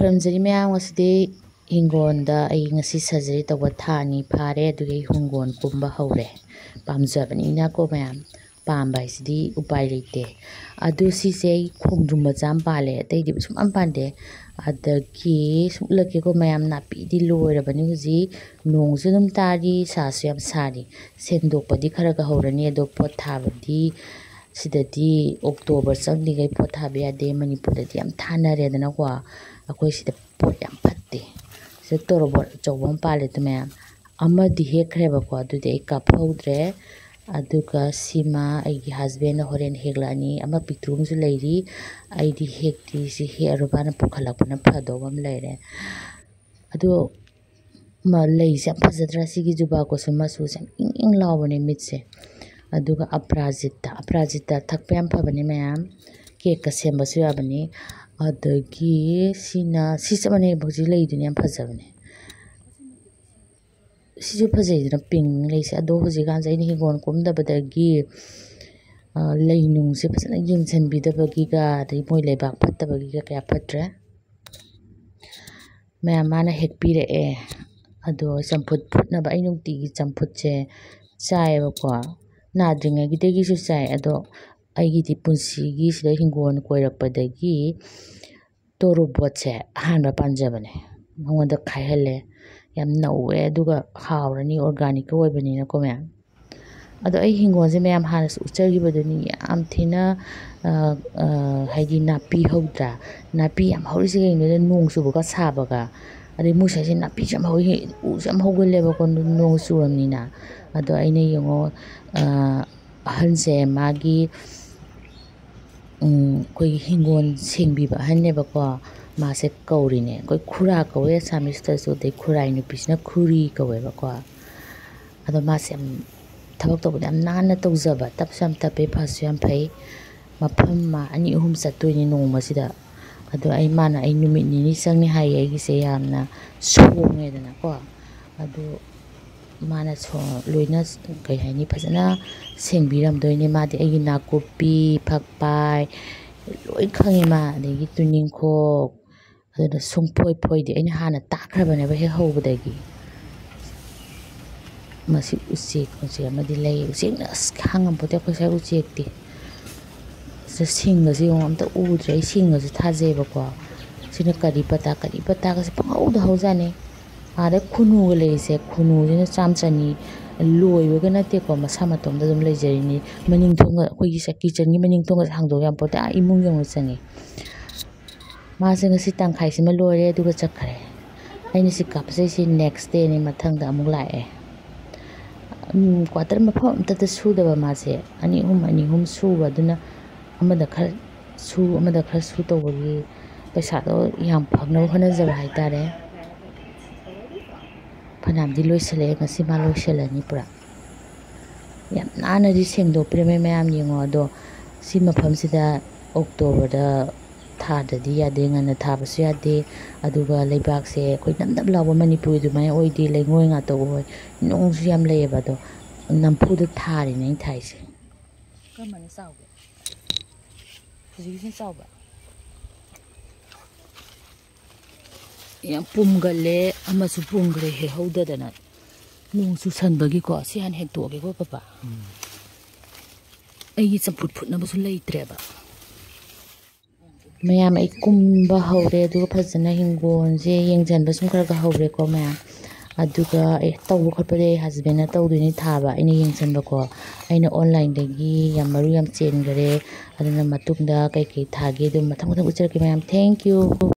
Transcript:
ꯈꯨꯔꯨꯝꯖꯔꯤ ꯃꯌꯥꯝ ꯉꯁꯤꯗꯤ ꯍꯤꯡꯒꯣꯜꯗ ꯑꯩ ꯉꯁꯤ ꯁꯔꯖꯔꯤ ꯇꯧꯕ ꯊꯥ 2 ꯐꯥꯔꯦ ꯑꯗꯨꯒꯤ ꯍꯤꯡꯒꯣꯜ ꯀꯨꯝꯕ ꯍꯧꯔꯦ ꯄꯥꯝꯖꯕꯅꯤꯅꯀꯣ ꯃꯌꯥꯝ ꯄꯥꯝꯕ ꯍꯥꯏꯁꯤꯗꯤ ꯎꯄꯥꯏ ꯂꯩꯇꯦ ꯑꯗꯨ ꯁꯤꯁꯦ ꯑꯩ ꯈꯣꯡꯗ꯭ꯔꯨꯝ ꯃꯆꯥ ꯑꯃ ꯄꯥꯜꯂꯦ ꯑꯇꯩꯗꯤ ꯁꯨꯡꯄꯥꯟ ꯄꯥꯟꯗꯦ ꯑꯗꯒꯤ ꯁꯨꯝ ꯎꯠꯂꯛꯀꯦꯀꯣ ꯃꯌꯥꯝ ꯅꯥꯄꯤꯗꯤ ꯂꯣꯏꯔꯕꯅꯤ ꯍꯧꯖꯤꯛ ꯅꯣꯡꯁꯨ ꯑꯗꯨꯝ ꯇꯥꯔꯤ ꯁꯥꯁꯨ ꯌꯥꯝ ꯁꯥꯔꯤ ꯁꯦꯡꯗꯣꯛꯄꯗꯤ ꯈꯔ ꯍꯧꯔꯅꯤ ꯑꯗꯣ ꯄꯣꯠ ꯊꯥꯕꯗꯤ ꯁꯤꯗꯗꯤ ꯑꯣꯛꯇꯣꯕꯔ ꯆꯪꯗ꯭ꯔꯤꯉꯩ ꯄꯣꯠ ꯊꯥꯕ ꯌꯥꯗꯦ ꯃꯅꯤꯄꯨꯔꯗꯗꯤ ꯌꯥꯝ ꯊꯥꯅꯔꯦꯗꯅꯀꯣ ꯑꯩꯈꯣꯏ ꯁꯤꯗ ꯄꯣꯠ ꯌꯥꯝ ꯐꯠꯇꯦ ꯁꯤꯗ ꯇꯣꯔꯣꯕꯣꯠ ꯑꯆꯧꯕ ꯑꯃ ꯄꯥꯜꯂꯦ ꯑꯗꯨ ꯃꯌꯥꯝ ꯑꯃꯗꯤ ꯍꯦꯛꯈ꯭ꯔꯦꯕꯀꯣ ꯑꯗꯨꯗꯤ ꯑꯩ ꯀꯥꯞꯍꯧꯗ꯭ꯔꯦ ꯑꯗꯨꯒ ꯁꯤꯃ ꯑꯩꯒꯤ ꯍꯁꯕꯦꯟꯅ ꯍꯣꯔꯦꯟ ꯍꯦꯛꯂꯛꯑꯅꯤ ꯑꯃ ꯄꯤꯛꯇ꯭ꯔꯨ ꯑꯃꯁꯨ ꯂꯩꯔꯤ ꯑꯩꯗꯤ ꯍꯦꯛꯇ꯭ꯔꯤ ꯁꯤ ꯍꯦꯛꯑꯔꯨꯕꯅ ꯄꯨꯈꯠꯂꯛꯄꯅ ꯐꯗꯧꯕ ꯑꯃ ꯂꯩꯔꯦ ꯑꯗꯣ ꯂꯩꯁꯦ ꯌꯥꯝ ꯐꯖꯗ꯭ꯔꯥ ꯁꯤꯒꯤ ꯖꯨꯕꯥ ꯀꯨꯁꯨꯝ ꯃꯆꯨꯁꯦ ꯌꯥꯝ ꯏꯪ ꯏꯪ ꯂꯥꯎꯕꯅꯦ ꯃꯤꯠꯁꯦ ꯑꯗꯨꯒ ꯑꯄꯔꯥꯖꯤꯇꯥ ꯊꯛꯄ ꯌꯥꯝ ꯐꯕꯅꯤ ꯃꯌꯥꯝ ꯀꯦꯛꯀ ꯁꯦꯝꯕꯁꯨ ꯌꯥꯕꯅꯤ ꯑꯗꯒꯤ ꯁꯤ ꯆꯞ ꯃꯥꯟꯅꯩ ꯍꯧꯖꯤꯛ ꯂꯩꯗꯨꯅ ꯌꯥꯝ ꯐꯖꯕꯅꯦ ꯁꯤꯁꯨ ꯐꯖꯩꯗꯅ ꯄꯤꯡ ꯂꯩꯁꯦ ꯑꯗꯣ ꯍꯧꯖꯤꯛꯀꯥꯟꯁꯦ ꯑꯩꯅ ꯍꯤꯡꯒꯣꯜ ꯀꯨꯝꯗꯕꯗꯒꯤ ꯂꯩ ꯅꯨꯡꯁꯦ ꯐꯖꯅ ꯌꯦꯡꯁꯤꯟꯕꯤꯗꯕꯒꯤꯒ ꯑꯗꯩ ꯃꯣꯏ ꯂꯩꯕꯥꯛ ꯐꯠꯇꯕꯒꯤꯒ ꯀꯌꯥ ꯐꯠꯇ꯭ꯔꯦ ꯃꯌꯥꯝ ꯃꯥꯅ ꯍꯦꯛꯄꯤꯔꯛꯑꯦ ꯑꯗꯣ ꯆꯝꯐꯨꯠ ꯐꯨꯠꯅꯕ ꯑꯩ ꯅꯨꯡꯇꯤꯒꯤ ꯆꯝꯐꯨꯠꯁꯦ ꯆꯥꯏꯌꯦꯕꯀꯣ ꯅꯥꯗ꯭ꯔꯤꯉꯩꯒꯤꯗꯒꯤꯁꯨ ꯆꯥꯏ ꯑꯗꯣ ꯑꯩꯒꯤꯗꯤ ꯄꯨꯟꯁꯤꯒꯤ ꯁꯤꯗ ꯍꯤꯡꯒꯣꯜ ꯀꯣꯏꯔꯛꯄꯗꯒꯤ ꯇꯣꯔꯣꯕꯣꯠꯁꯦ ꯑꯍꯥꯟꯕ ꯄꯥꯟꯖꯕꯅꯦ ꯃꯉꯣꯟꯗ ꯈꯥꯏꯍꯜꯂꯦ ꯌꯥꯝ ꯅꯧꯋꯦ ꯑꯗꯨꯒ ꯍꯥꯎꯔꯅꯤ ꯑꯣꯔꯒꯥꯅꯤꯛꯀ ꯑꯣꯏꯕꯅꯤꯅꯀꯣ ꯃꯌꯥꯝ ꯑꯗꯣ ꯑꯩ ꯍꯤꯡꯒꯣꯜꯁꯦ ꯃꯌꯥꯝ ꯍꯥꯟꯅꯁꯨ ꯎꯠꯆꯈꯤꯕꯗꯨꯅꯤ ꯌꯥꯝ ꯊꯤꯅ ꯍꯥꯏꯗꯤ ꯅꯥꯄꯤ ꯍꯧꯗ꯭ꯔꯥ ꯅꯥꯄꯤ ꯌꯥꯝ ꯍꯧꯔꯤꯁꯦ ꯀꯩꯒꯤꯅꯣꯗ ꯅꯣꯡ ꯆꯨꯕꯒ ꯁꯥꯕꯒ ꯑꯗꯩ ꯃꯣꯏ ꯁꯥꯏꯁꯦ ꯅꯥꯄꯤꯁꯨ ꯌꯥꯝ ꯍꯧꯋꯤ ꯎꯁꯨ ꯌꯥꯝ ꯍꯧꯒꯜꯂꯦꯕꯀꯣ ꯅꯣꯡ ꯆꯨꯔꯕꯅꯤꯅ ꯑꯗꯣ ꯑꯩꯅ ꯌꯦꯡꯉꯣ ꯑꯍꯟꯁꯦ ꯃꯥꯒꯤ ꯑꯩꯈꯣꯏꯒꯤ ꯍꯤꯡꯒꯣꯜ ꯁꯦꯡꯕꯤꯕ ꯑꯍꯟꯅꯦꯕꯀꯣ ꯃꯥꯁꯦ ꯀꯧꯔꯤꯅꯦ ꯑꯩꯈꯣꯏ ꯈꯨꯔꯥ ꯀꯧꯋꯦ ꯑꯁꯥꯃꯤꯁꯇꯁꯨ ꯑꯗꯩ ꯈꯨꯔꯥꯏ ꯅꯨꯄꯤꯁꯤꯅ ꯈꯨꯔꯤ ꯀꯧꯋꯦꯕꯀꯣ ꯑꯗꯣ ꯃꯥꯁꯦ ꯌꯥꯝ ꯊꯕꯛ ꯇꯧꯕꯗ ꯌꯥꯝ ナꯟꯅ ꯇꯧꯖꯕ ꯇꯞꯁꯨ ꯌꯥꯝ ꯇꯞꯄꯦ ꯐꯁꯨ ꯌꯥꯝ ꯐꯩ ꯃꯐꯝ 2 3 ꯆꯠꯇꯣꯏꯅꯤ ꯅꯣꯡꯃꯁꯤꯗ ꯑꯗꯣ ꯃꯥꯅ ꯑꯩ ꯅꯨꯃꯤꯠ 2 ꯆꯪꯅꯤ ꯍꯥꯏꯌꯦ ꯑꯩꯒꯤꯁꯦ ꯌꯥꯝꯅ ꯁꯣꯡꯉꯦꯗꯅꯀꯣ ꯑꯗꯣ ꯃꯥꯅ ꯂꯣꯏꯅ ꯀꯩ ꯍꯥꯏꯅꯤ ꯐꯖꯅ ꯁꯦꯡꯕꯤꯔꯝꯗꯣꯏꯅꯦ ꯃꯥꯗꯤ ꯑꯩꯒꯤ ꯅꯥꯀꯨꯞꯄꯤ ꯐꯛꯄꯥꯏ ꯂꯣꯏ ꯈꯪꯉꯦ ꯃꯥ ꯑꯗꯒꯤ ꯇꯨꯅꯤꯡꯈꯣꯛ ꯑꯗꯨꯅ ꯁꯨꯡꯐꯣꯏ ꯐꯣꯏꯗꯦ ꯑꯩꯅ ꯍꯥꯟꯅ ꯇꯥꯛꯈ꯭ꯔꯕꯅꯦꯕ ꯍꯦꯛ ꯍꯧꯕꯗꯒꯤ ꯃꯁꯤ ꯎꯆꯦꯛ ꯑꯃꯗꯤ ꯂꯩ ꯎꯆꯦꯛꯅ ꯑꯁ ꯈꯥꯡꯉꯝꯄꯣꯠꯇꯦ ꯑꯩꯈꯣꯏ ꯁ꯭ꯋꯥꯏ ꯎꯆꯦꯛꯇꯤ ꯁꯤꯗ ꯁꯤꯡꯒꯁꯦ ꯌꯦꯡꯉꯣ ꯑꯝꯇ ꯎꯗ꯭ꯔꯦ ꯑꯩ ꯁꯤꯡꯒꯁꯨ ꯊꯥꯖꯩꯑꯕꯀꯣ ꯁꯤꯅ ꯀꯔꯤ ꯄꯇꯥꯒꯁꯦ ꯄꯪꯍꯧꯗ ꯍꯧꯖꯥꯠꯅꯤ ꯑꯥꯗ ꯈꯨꯟꯅꯨꯒ ꯂꯩꯔꯤꯁꯦ ꯈꯨꯟꯅꯨꯁꯤꯅ 100 200 ꯂꯣꯏꯕꯒ ꯅꯠꯇꯦꯀꯣ ꯃꯁꯥ ꯃꯇꯣꯝꯗ ꯑꯗꯨꯝ ꯂꯩꯖꯔꯤꯅꯤ ꯃꯅꯤꯡ ꯊꯣꯡꯒ ꯑꯩꯈꯣꯏꯒꯤ ꯀꯤꯆꯟꯒꯤ ꯃꯅꯤꯡ ꯊꯣꯡꯒꯁꯦ ꯍꯥꯡꯗꯣꯛ ꯌꯥꯄꯣꯠꯇꯦ ꯏꯃꯨꯡ ꯌꯧꯅ ꯆꯪꯉꯤ ꯃꯥꯁꯦ ꯉꯁꯤ ꯇꯪꯈꯥꯏꯁꯤꯃ ꯂꯣꯏꯔꯦ ꯑꯗꯨꯒ ꯆꯠꯈ꯭ꯔꯦ ꯑꯩꯅ ꯁꯤ ꯀꯥꯞꯆꯩꯁꯤ ꯅꯦꯛꯁ ꯗꯦꯅꯤ ꯃꯊꯪꯗ ꯑꯃꯨꯛ ꯂꯥꯛꯑꯦ ꯀ꯭ꯋꯥꯇꯔ ꯃꯐꯝ ꯑꯝꯇꯗ ꯁꯨꯗꯕ ꯃꯥꯁꯦ 2 3 ꯁꯨꯕ ꯑꯗꯨꯅ ꯑꯃꯗ ꯈꯔ ꯁꯨ ꯇꯧꯕꯒꯤ ꯄꯩꯁꯥꯗꯣ ꯌꯥꯝ ꯐꯪꯅꯕ ꯍꯣꯠꯅꯖꯕ ꯍꯥꯏꯇꯥꯔꯦ ꯐꯅꯌꯥꯝꯗꯤ ꯂꯣꯏꯁꯤꯜꯂꯛꯑꯦ ꯉꯁꯤ ꯃꯥ ꯂꯣꯏꯁꯤꯜꯂꯅꯤ ꯄꯨꯔꯥ ꯌꯥꯝ ꯅꯥꯟꯅꯗꯤ ꯁꯦꯡꯗꯣꯛꯄꯤꯔꯝꯃꯦ ꯃꯌꯥꯝ ꯌꯦꯡꯉꯣ ꯑꯗꯣ ꯁꯤ ꯃꯐꯝꯁꯤꯗ ꯑꯣꯛꯇꯣꯕꯔꯗ ꯊꯥꯗ꯭ꯔꯗꯤ ꯌꯥꯗꯦ ꯉꯟꯅ ꯊꯥꯕꯁꯨ ꯌꯥꯗꯦ ꯑꯗꯨꯒ ꯂꯩꯕꯥꯛꯁꯦ ꯑꯩꯈꯣꯏ ꯅꯞ ꯂꯥꯎꯕ ꯃꯅꯤꯄꯨꯔ ꯑꯗꯨꯃꯥꯏꯅ ꯑꯣꯏꯗꯦ ꯂꯩꯉꯣꯏ ꯉꯥꯛꯇ ꯑꯣꯏ ꯅꯣꯡꯁꯨ ꯌꯥꯝ ꯂꯩꯌꯦꯕ ꯑꯗꯣ ꯅꯝꯐꯨꯗ ꯊꯥꯔꯤꯅꯦ ꯑꯩꯅ ꯊꯥꯏꯁꯦ ꯀꯔꯝꯕꯅ ꯆꯥꯎꯒꯦ ꯍꯧꯖꯤꯛꯀꯤꯁꯤꯅ ꯆꯥꯎꯕ꯭ꯔꯥ ꯌꯥꯝ ꯄꯨꯝꯒꯜꯂꯦ ꯑꯃꯁꯨ ꯄꯨꯝꯈ꯭ꯔꯦ ꯍꯦꯛꯍꯧꯗꯗꯅ ꯅꯣꯡ ꯆꯨꯁꯟꯕꯒꯤꯀꯣ ꯁꯤ ꯍꯥꯟꯅ ꯍꯦꯛꯇꯣꯛꯑꯒꯦꯀꯣ ꯄꯄꯥ ꯑꯩꯒꯤ ꯆꯝꯐꯨꯠ ꯐꯨꯠꯅꯕꯁꯨ ꯂꯩꯇ꯭ꯔꯦꯕ ꯃꯌꯥꯝ ꯑꯩ ꯀꯨꯝꯕ ꯍꯧꯔꯦ ꯑꯗꯨꯒ ꯐꯖꯅ ꯍꯤꯡꯒꯣꯜꯁꯦ ꯌꯦꯡꯁꯤꯟꯕ ꯁꯨꯝ ꯈꯔ ꯍꯧꯔꯦꯀꯣ ꯃꯌꯥꯝ ꯑꯗꯨꯒ ꯇꯧꯕ ꯈꯣꯠꯄꯗꯤ ꯑꯩ ꯍꯁꯕꯦꯟꯅ ꯇꯧꯗꯣꯏꯅꯤ ꯊꯥꯕ ꯑꯩꯅ ꯌꯦꯡꯁꯤꯟꯕꯀꯣ ꯑꯩꯅ ꯑꯣꯟꯂꯥꯏꯟꯗꯒꯤ ꯃꯔꯨ ꯌꯥꯝ ꯆꯦꯟꯈꯔꯦ ꯑꯗꯨꯅ ꯃꯇꯨꯡꯗ ꯀꯩꯀꯩ ꯊꯥꯒꯦ ꯑꯗꯨꯝ ꯃꯊꯪ ꯎꯠꯆꯔꯛꯀꯦ ꯃꯌꯥꯝ ꯊꯦꯡꯛ ꯌꯨ